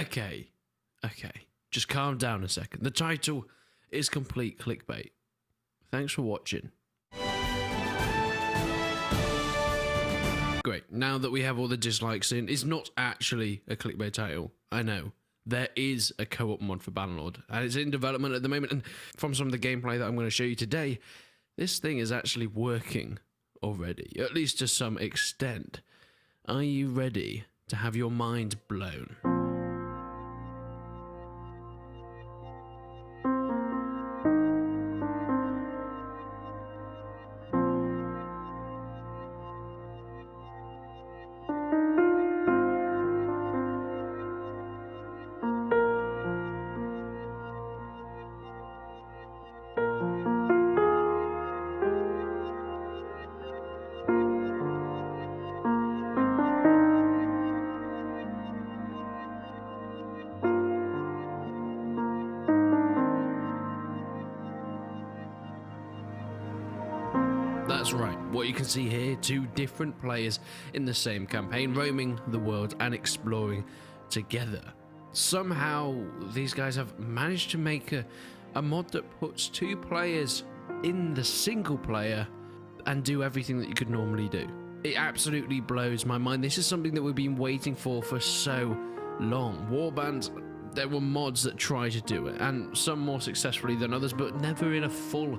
Okay. Just calm down a second. The title is complete clickbait. Thanks for watching. Great. Now that we have all the dislikes in, it's not actually a clickbait title. I know. There is a co-op mod for Bannerlord, and it's in development at the moment, and from some of the gameplay that I'm going to show you today, this thing is actually working already, at least to some extent. Are you ready to have your mind blown? That's right, what you can see here, two different players in the same campaign, roaming the world and exploring together. Somehow, these guys have managed to make a mod that puts two players in the single player and do everything that you could normally do. It absolutely blows my mind. This is something that we've been waiting for so long. Warband, there were mods that tried to do it, and some more successfully than others, but never in a full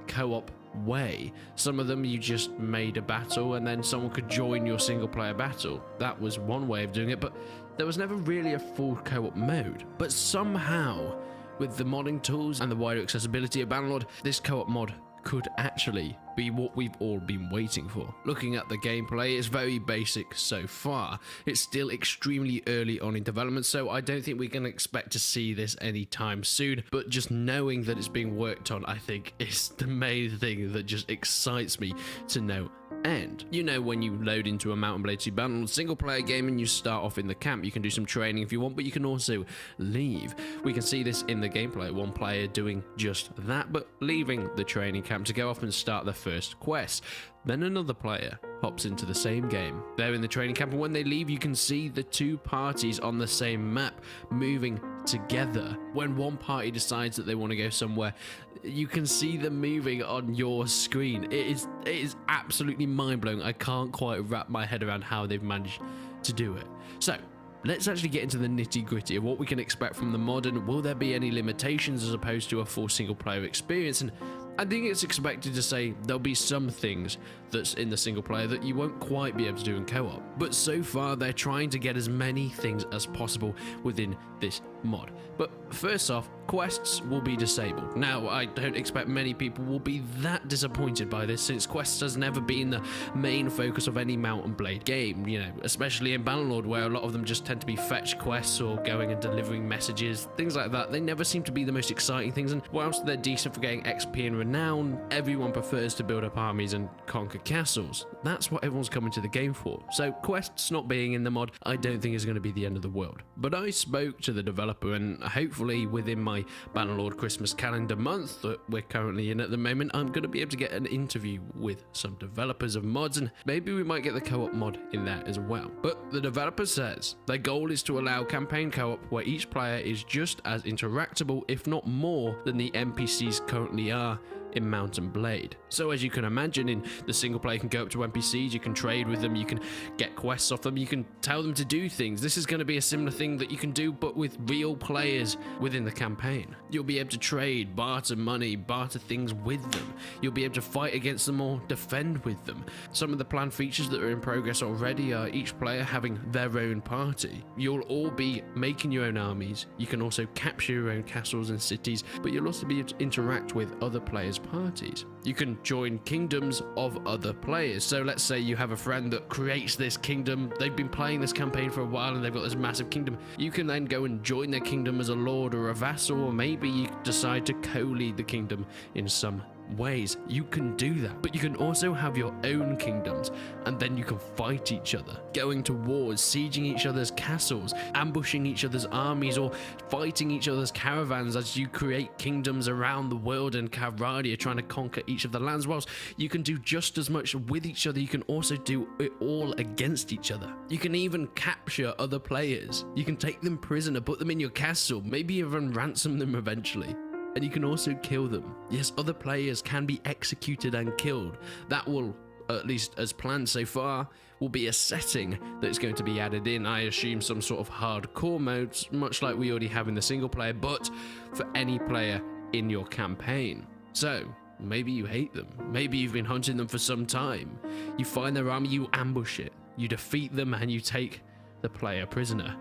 co-op way. Some of them you just made a battle and then someone could join your single player battle. That was one way of doing it, but there was never really a full co-op mode. But somehow, with the modding tools and the wider accessibility of Bannerlord, this co-op mod could actually be what we've all been waiting for. Looking at the gameplay, it's very basic so far. It's still extremely early on in development, so I don't think we can expect to see this anytime soon, but just knowing that it's being worked on, I think, is the main thing that just excites me to no end. You know, when you load into a Mount and Blade 2 Bannerlord single player game and you start off in the camp, you can do some training if you want, but you can also leave. We can see this in the gameplay, one player doing just that, but leaving the training camp to go off and start the first quest. Then another player hops into the same game. They're in the training camp, and when they leave, you can see the two parties on the same map moving together. When one party decides that they want to go somewhere, you can see them moving on your screen. It is absolutely mind-blowing. I can't quite wrap my head around how they've managed to do it. So let's actually get into the nitty-gritty of what we can expect from the mod, and will there be any limitations as opposed to a full single-player experience. And I think it's expected to say there'll be some things that's in the single player that you won't quite be able to do in co-op. But so far, they're trying to get as many things as possible within this mod. But first off, quests will be disabled. Now, I don't expect many people will be that disappointed by this, since quests has never been the main focus of any Mount and Blade game, you know, especially in Bannerlord, where a lot of them just tend to be fetch quests or going and delivering messages, things like that. They never seem to be the most exciting things, and whilst they're decent for getting XP and renown, everyone prefers to build up armies and conquer castles. That's what everyone's coming to the game for. So quests not being in the mod, I don't think is going to be the end of the world. But I spoke to the developer, and hopefully within my Bannerlord Christmas calendar month that we're currently in at the moment, I'm going to be able to get an interview with some developers of mods, and maybe we might get the co-op mod in there as well. But the developer says their goal is to allow campaign co-op where each player is just as interactable, if not more, than the NPCs currently are in Mount and Blade. So as you can imagine, in the single player, you can go up to NPCs, you can trade with them, you can get quests off them, you can tell them to do things. This is going to be a similar thing that you can do, but with real players within the campaign. You'll be able to trade, barter money, barter things with them. You'll be able to fight against them or defend with them. Some of the planned features that are in progress already are each player having their own party. You'll all be making your own armies. You can also capture your own castles and cities, but you'll also be able to interact with other players' parties. You can join kingdoms of other players. So let's say you have a friend that creates this kingdom. They've been playing this campaign for a while and they've got this massive kingdom. You can then go and join their kingdom as a lord or a vassal, or maybe you decide to co-lead the kingdom in some ways. You can do that, but you can also have your own kingdoms, and then you can fight each other, going to wars, sieging each other's castles, ambushing each other's armies, or fighting each other's caravans as you create kingdoms around the world in Calradia, trying to conquer each of the lands. Whilst you can do just as much with each other, you can also do it all against each other. You can even capture other players. You can take them prisoner, put them in your castle, maybe even ransom them eventually. And you can also kill them. Yes, other players can be executed and killed. That will, at least as planned so far, will be a setting that is going to be added in. I assume some sort of hardcore modes, much like we already have in the single player, but for any player in your campaign. So, maybe you hate them. Maybe you've been hunting them for some time. You find their army, you ambush it. You defeat them and you take the player prisoner.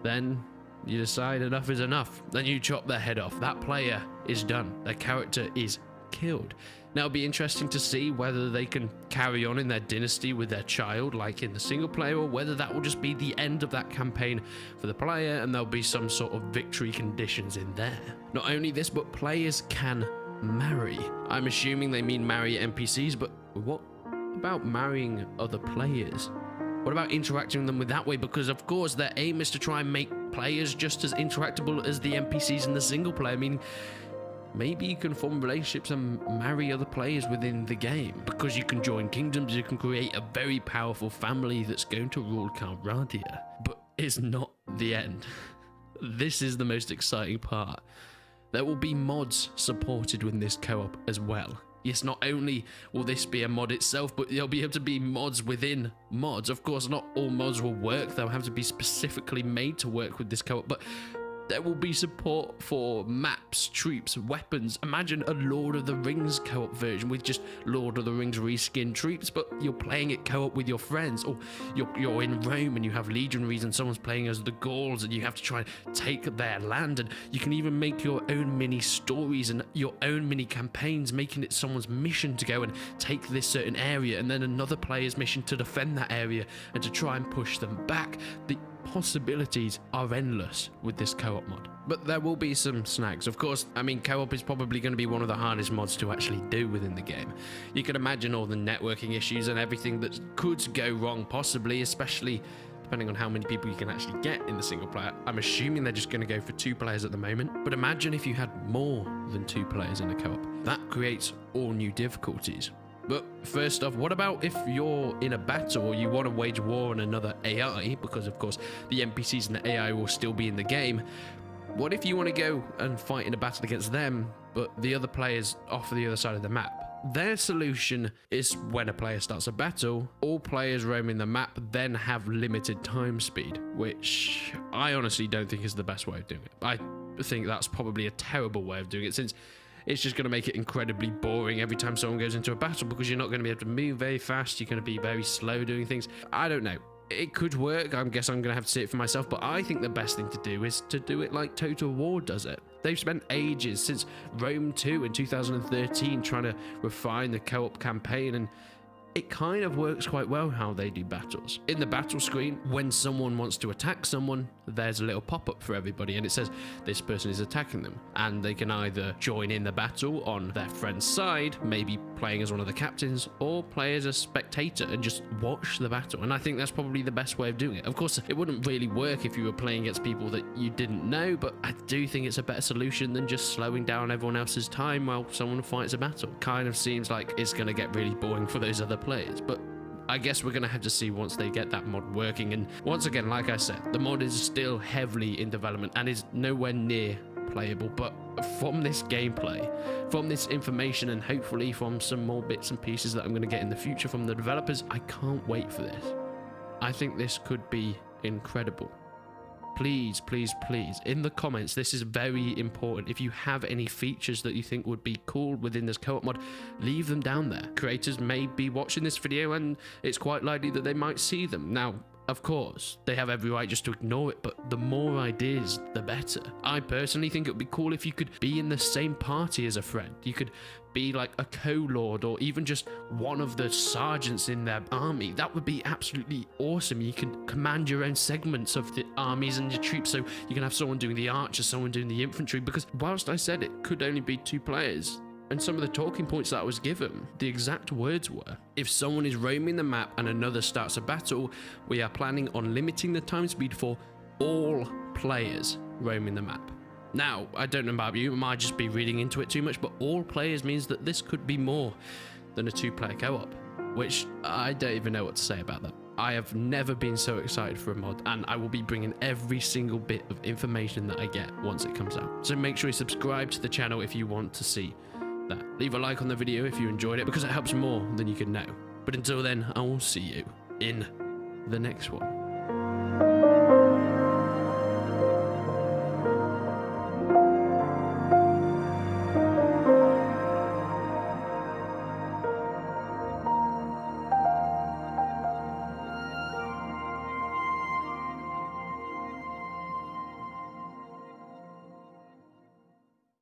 Then you decide enough is enough. Then you chop their head off. That player is done. Their character is killed. Now it'll be interesting to see whether they can carry on in their dynasty with their child like in the single player, or whether that will just be the end of that campaign for the player and there'll be some sort of victory conditions in there. Not only this, but players can marry. I'm assuming they mean marry NPCs, but what about marrying other players? What about interacting with them with that way? Because of course their aim is to try and make players just as interactable as the NPCs in the single player. I mean, maybe you can form relationships and marry other players within the game, because you can join kingdoms, you can create a very powerful family that's going to rule Calradia. But it's not the end. This is the most exciting part. There will be mods supported within this co-op as well. Yes, not only will this be a mod itself, but there'll be able to be mods within mods. Of course, not all mods will work. They'll have to be specifically made to work with this co-op, but there will be support for maps, troops, weapons. Imagine a Lord of the Rings co-op version with just Lord of the Rings reskinned troops, but you're playing it co-op with your friends. Or you're in Rome and you have legionaries and someone's playing as the Gauls and you have to try and take their land. And you can even make your own mini stories and your own mini campaigns, making it someone's mission to go and take this certain area, and then another player's mission to defend that area and to try and push them back. The possibilities are endless with this co-op mod, but there will be some snags. Of course, I mean, co-op is probably going to be one of the hardest mods to actually do within the game. You can imagine all the networking issues and everything that could go wrong, possibly, especially depending on how many people you can actually get in the single player. I'm assuming they're just going to go for 2 players at the moment, but imagine if you had more than 2 players in a co-op. That creates all new difficulties. But first off, what about if you're in a battle or you want to wage war on another AI, because of course the NPCs and the AI will still be in the game. What if you want to go and fight in a battle against them, but the other player's off the other side of the map? Their solution is when a player starts a battle, all players roaming the map then have limited time speed, which I honestly don't think is the best way of doing it. I think that's probably a terrible way of doing it, since it's just going to make it incredibly boring every time someone goes into a battle, because you're not going to be able to move very fast. You're going to be very slow doing things. I don't know. It could work. I guess I'm going to have to see it for myself, but I think the best thing to do is to do it like Total War does it. They've spent ages since Rome 2 in 2013 trying to refine the co-op campaign, and it kind of works quite well how they do battles. In the battle screen, when someone wants to attack someone, there's a little pop-up for everybody and it says this person is attacking them, and they can either join in the battle on their friend's side, maybe playing as one of the captains, or play as a spectator and just watch the battle. And I think that's probably the best way of doing it. Of course, it wouldn't really work if you were playing against people that you didn't know, but I do think it's a better solution than just slowing down everyone else's time while someone fights a battle. Kind of seems like it's going to get really boring for those other players, but I guess we're going to have to see once they get that mod working. And once again, like I said, the mod is still heavily in development and is nowhere near playable, but from this gameplay, from this information, and hopefully from some more bits and pieces that I'm going to get in the future from the developers, I can't wait for this. I think this could be incredible. Please, please, please, in the comments, this is very important. If you have any features that you think would be cool within this co-op mod, leave them down there. Creators may be watching this video and it's quite likely that they might see them. Now, of course, they have every right just to ignore it, but the more ideas, the better. I personally think it would be cool if you could be in the same party as a friend. You could be like a co-lord or even just one of the sergeants in their army. That would be absolutely awesome. You can command your own segments of the armies and your troops, so you can have someone doing the archers, someone doing the infantry, because whilst I said it could only be 2 players, And some of the talking points that I was given, the exact words were, if someone is roaming the map and another starts a battle, we are planning on limiting the time speed for all players roaming the map. Now, I don't know about you, I might just be reading into it too much, but all players means that this could be more than a 2-player co-op, which I don't even know what to say about that. I have never been so excited for a mod, and I will be bringing every single bit of information that I get once it comes out. So make sure you subscribe to the channel if you want to see that. Leave a like on the video if you enjoyed it, because it helps more than you can know. But until then, I will see you in the next one.